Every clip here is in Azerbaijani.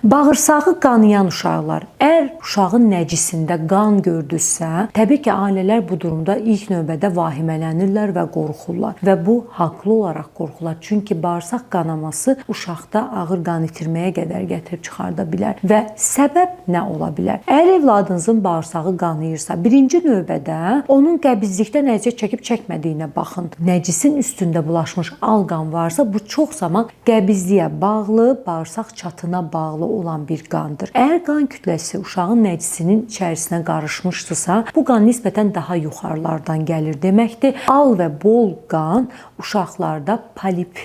Bağırsağı qanayan uşaqlar, əgər uşağın nəcisində qan gördüsə, təbii ki, ailələr bu durumda ilk növbədə vahimələnirlər və qorxurlar. Və bu haqlı olaraq qorxurlar. Çünki bağırsaq qanaması uşaqda ağır qan itirməyə qədər gətirib çıxarda bilər. Və səbəb nə ola bilər? Əgər evladınızın bağırsağı qanayırsa, birinci növbədə onun qəbizlikdə nəzərə çəkib çəkmədiyinə baxın. Nəcisin üstündə bulaşmış al qan varsa, bu çox zaman qəbizliyə bağlı, bağırsaq çatına bağlı olan bir qandır. Əgər qan kütləsi uşağın nəcisinin içərisinə qarışmışdırsa, bu qan nisbətən daha yuxarılardan gəlir deməkdir. Al və bol qan uşaqlarda polip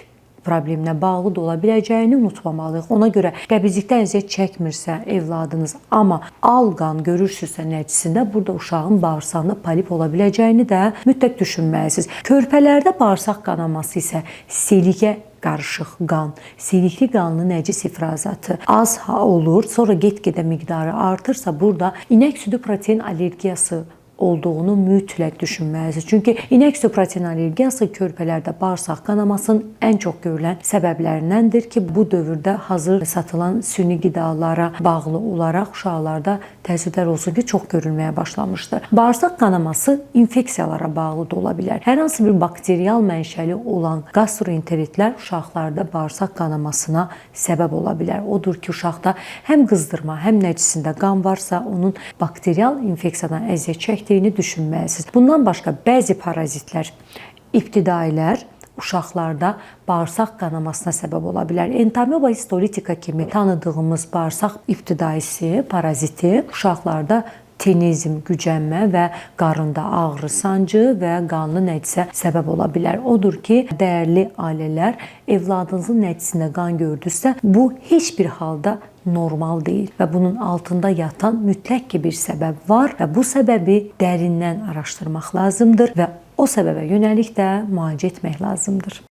probleminə bağlı da ola biləcəyini unutmamalıyıq. Ona görə qəbizlikdən əziyyət çəkmirsə evladınız, amma al qan görürsünüzsə nəcisində, burada uşağın bağırsağında polip ola biləcəyini də mütləq düşünməlisiniz. Körpələrdə bağırsaq qanaması isə silikə qarışıq qan, silikli qanlı nəcis ifrazatı az olur, sonra get-gedə miqdarı artırsa, burada inək südü protein allergiyası olduğunu mütləq düşünməlisiniz. Çünki inək südü protein allergiyası körpələrdə bağırsaq qanamasının ən çox görülən səbəblərindəndir ki, bu dövrdə hazır satılan süni qidalara bağlı olaraq uşaqlarda təəssüflər olsun ki, çox görülməyə başlamışdır. Bağırsaq qanaması infeksiyalara bağlı da ola bilər. Hər hansı bir bakterial mənşəli olan gastroenteritlər uşaqlarda bağırsaq qanamasına səbəb ola bilər. Odur ki, uşaqda həm qızdırma, həm nəcisində qan varsa, onun bakterial infeksiyadan əziyyət çəkdiyini düşünməlisiniz. Bundan başqa bəzi parazitlər, ibtidailər uşaqlarda bağırsaq qanamasına səbəb ola bilər. Entamoeba histolitika kimi tanıdığımız bağırsaq ibtidaisi, paraziti uşaqlarda tenizm, gücənmə və qarında ağrı, sancı və qanlı nəcisə səbəb ola bilər. Odur ki, dəyərli ailələr, evladınızın nəcisində qan gördünüzsə, bu heç bir halda normal deyil və bunun altında yatan mütləq ki bir səbəb var və bu səbəbi dərindən araşdırmaq lazımdır və o səbəbə yönəlik də müalicə etmək lazımdır.